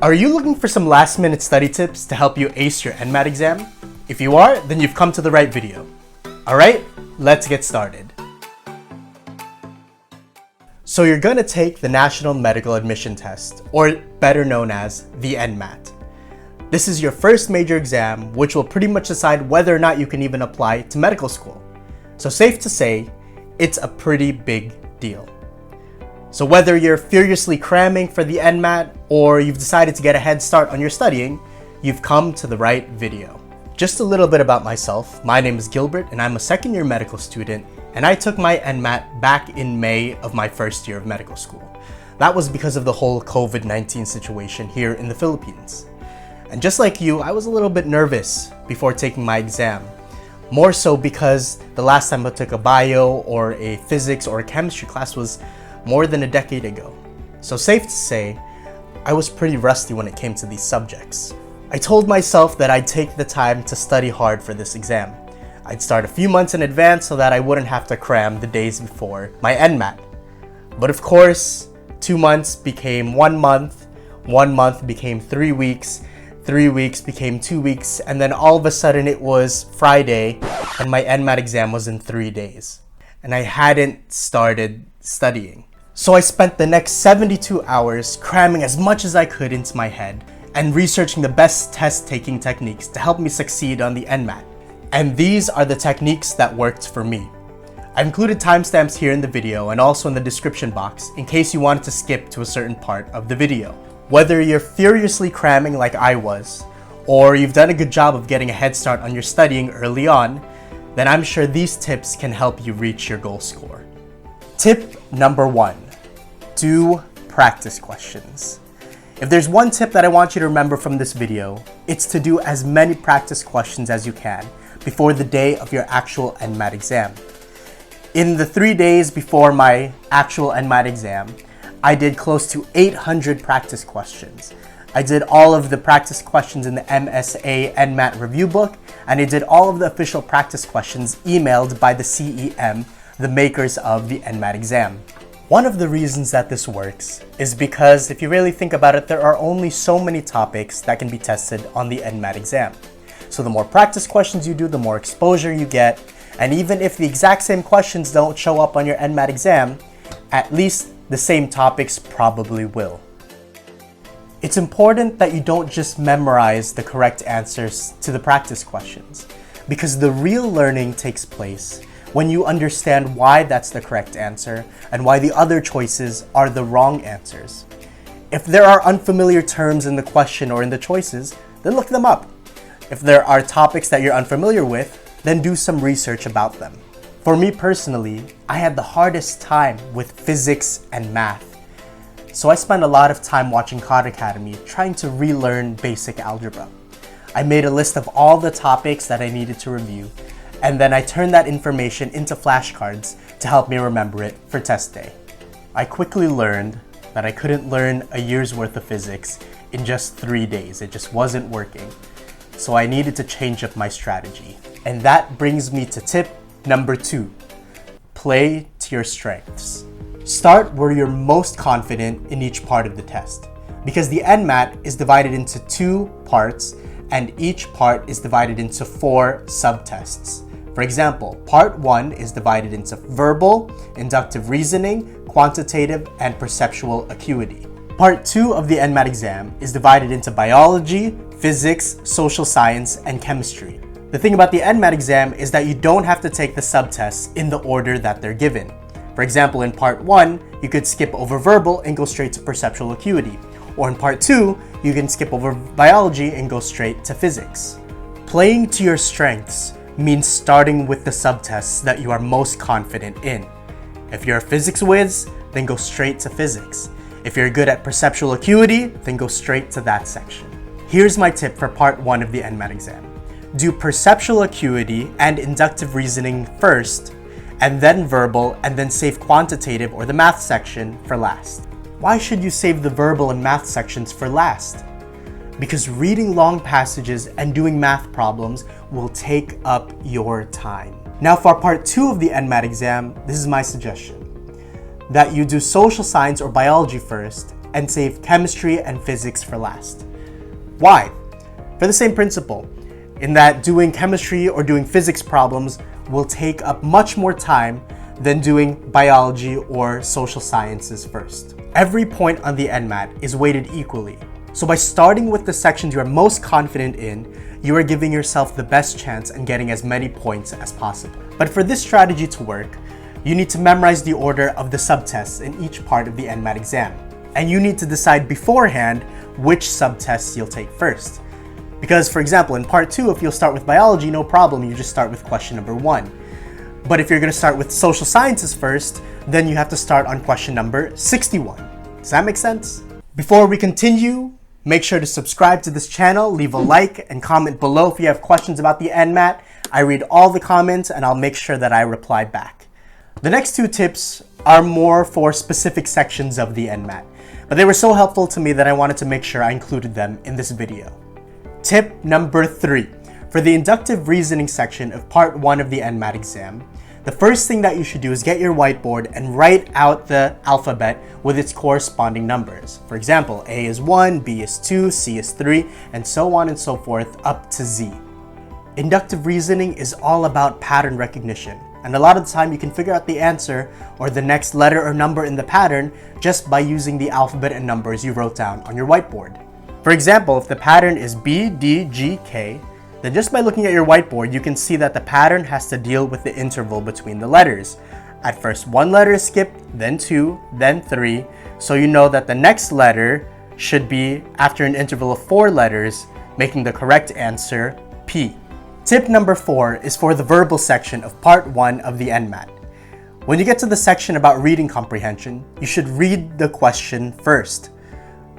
Are you looking for some last-minute study tips to help you ace your NMAT exam? If you are, then you've come to the right video. Alright, let's get started. So you're going to take the National Medical Admission Test, or better known as the NMAT. This is your first major exam, which will pretty much decide whether or not you can even apply to medical school. So safe to say, it's a pretty big deal. So whether you're furiously cramming for the NMAT or you've decided to get a head start on your studying, you've come to the right video. Just a little bit about myself. My name is Gilbert and I'm a second-year medical student, and I took my NMAT back in May of my first year of medical school. That was because of the whole COVID-19 situation here in the Philippines. And just like you, I was a little bit nervous before taking my exam. More so because the last time I took a bio or a physics or a chemistry class was more than a decade ago. So safe to say, I was pretty rusty when it came to these subjects. I told myself that I'd take the time to study hard for this exam. I'd start a few months in advance so that I wouldn't have to cram the days before my NMAT. But of course, 2 months became 1 month, 1 month became 3 weeks, 3 weeks became 2 weeks, and then all of a sudden it was Friday and my NMAT exam was in 3 days. And I hadn't started studying. So I spent the next 72 hours cramming as much as I could into my head and researching the best test-taking techniques to help me succeed on the NMAT. And these are the techniques that worked for me. I've included timestamps here in the video and also in the description box in case you wanted to skip to a certain part of the video. Whether you're furiously cramming like I was, or you've done a good job of getting a head start on your studying early on, then I'm sure these tips can help you reach your goal score. Tip number 1. Do practice questions. If there's one tip that I want you to remember from this video, it's to do as many practice questions as you can before the day of your actual NMAT exam. In the 3 days before my actual NMAT exam, I did close to 800 practice questions. I did all of the practice questions in the MSA NMAT review book, and I did all of the official practice questions emailed by the CEM, the makers of the NMAT exam. One of the reasons that this works is because if you really think about it, there are only so many topics that can be tested on the NMAT exam. So the more practice questions you do, the more exposure you get, and even if the exact same questions don't show up on your NMAT exam, at least the same topics probably will. It's important that you don't just memorize the correct answers to the practice questions, because the real learning takes place when you understand why that's the correct answer and why the other choices are the wrong answers. If there are unfamiliar terms in the question or in the choices, then look them up. If there are topics that you're unfamiliar with, then do some research about them. For me personally, I had the hardest time with physics and math. So I spent a lot of time watching Khan Academy trying to relearn basic algebra. I made a list of all the topics that I needed to review, and then I turned that information into flashcards to help me remember it for test day. I quickly learned that I couldn't learn a year's worth of physics in just 3 days. It just wasn't working. So I needed to change up my strategy. And that brings me to tip number 2. Play to your strengths. Start where you're most confident in each part of the test, because the NMAT is divided into 2 parts and each part is divided into 4 subtests. For example, part 1 is divided into verbal, inductive reasoning, quantitative, and perceptual acuity. Part 2 of the NMAT exam is divided into biology, physics, social science, and chemistry. The thing about the NMAT exam is that you don't have to take the subtests in the order that they're given. For example, in part 1, you could skip over verbal and go straight to perceptual acuity. Or in part 2, you can skip over biology and go straight to physics. Playing to your strengths means starting with the subtests that you are most confident in. If you're a physics whiz, then go straight to physics. If you're good at perceptual acuity, then go straight to that section. Here's my tip for part 1 of the NMAT exam. Do perceptual acuity and inductive reasoning first, and then verbal, and then save quantitative or the math section for last. Why should you save the verbal and math sections for last? Because reading long passages and doing math problems will take up your time. Now for part 2 of the NMAT exam, this is my suggestion. That you do social science or biology first, and save chemistry and physics for last. Why? For the same principle, in that doing chemistry or doing physics problems will take up much more time than doing biology or social sciences first. Every point on the NMAT is weighted equally. So by starting with the sections you are most confident in, you are giving yourself the best chance in getting as many points as possible. But for this strategy to work, you need to memorize the order of the subtests in each part of the NMAT exam. And you need to decide beforehand which subtests you'll take first. Because for example, in part 2, if you'll start with biology, no problem, you just start with question number 1. But if you're going to start with social sciences first, then you have to start on question number 61. Does that make sense? Before we continue, make sure to subscribe to this channel, leave a like, and comment below if you have questions about the NMAT. I read all the comments and I'll make sure that I reply back. The next 2 tips are more for specific sections of the NMAT, but they were so helpful to me that I wanted to make sure I included them in this video. Tip number 3. For the inductive reasoning section of part 1 of the NMAT exam, the first thing that you should do is get your whiteboard and write out the alphabet with its corresponding numbers. For example, A is 1, B is 2, C is 3, and so on and so forth up to Z. Inductive reasoning is all about pattern recognition, and a lot of the time you can figure out the answer or the next letter or number in the pattern just by using the alphabet and numbers you wrote down on your whiteboard. For example, if the pattern is B, D, G, K, then just by looking at your whiteboard, you can see that the pattern has to deal with the interval between the letters. At first, 1 letter is skipped, then 2, then 3, so you know that the next letter should be after an interval of 4 letters, making the correct answer P. Tip number 4 is for the verbal section of part 1 of the NMAT. When you get to the section about reading comprehension, you should read the question first,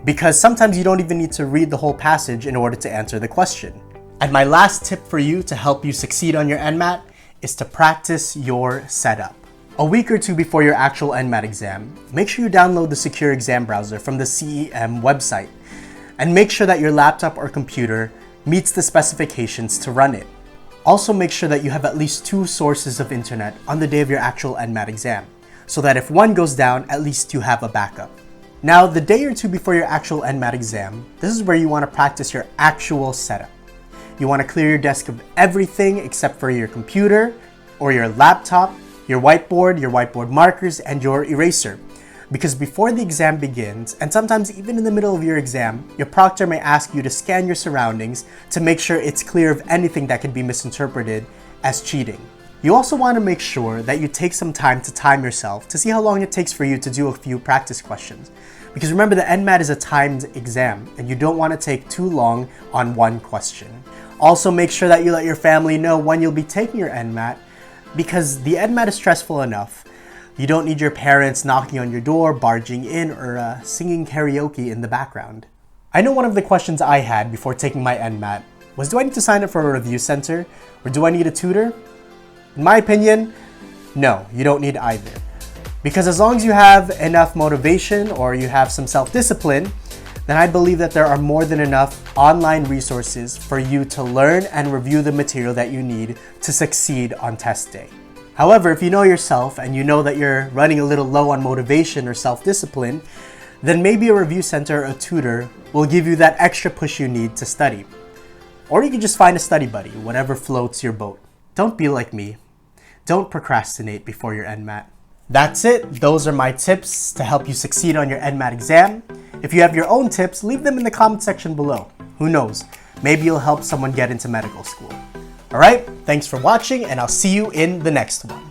because sometimes you don't even need to read the whole passage in order to answer the question. And my last tip for you to help you succeed on your NMAT is to practice your setup. A week or 2 before your actual NMAT exam, make sure you download the secure exam browser from the CEM website, and make sure that your laptop or computer meets the specifications to run it. Also make sure that you have at least 2 sources of internet on the day of your actual NMAT exam, so that if one goes down, at least you have a backup. Now, the day or 2 before your actual NMAT exam, this is where you want to practice your actual setup. You want to clear your desk of everything except for your computer or your laptop, your whiteboard markers, and your eraser. Because before the exam begins, and sometimes even in the middle of your exam, your proctor may ask you to scan your surroundings to make sure it's clear of anything that could be misinterpreted as cheating. You also want to make sure that you take some time to time yourself to see how long it takes for you to do a few practice questions. Because remember, the NMAT is a timed exam, and you don't want to take too long on one question. Also, make sure that you let your family know when you'll be taking your NMAT, because the NMAT is stressful enough. You don't need your parents knocking on your door, barging in, or singing karaoke in the background. I know one of the questions I had before taking my NMAT was, do I need to sign up for a review center, or do I need a tutor? In my opinion, no, you don't need either. Because as long as you have enough motivation or you have some self-discipline, then I believe that there are more than enough online resources for you to learn and review the material that you need to succeed on test day. However, if you know yourself and you know that you're running a little low on motivation or self-discipline, then maybe a review center or a tutor will give you that extra push you need to study. Or you can just find a study buddy, whatever floats your boat. Don't be like me. Don't procrastinate before your NMAT. That's it. Those are my tips to help you succeed on your NMAT exam. If you have your own tips, leave them in the comment section below. Who knows? Maybe you'll help someone get into medical school. Alright, thanks for watching, and I'll see you in the next one.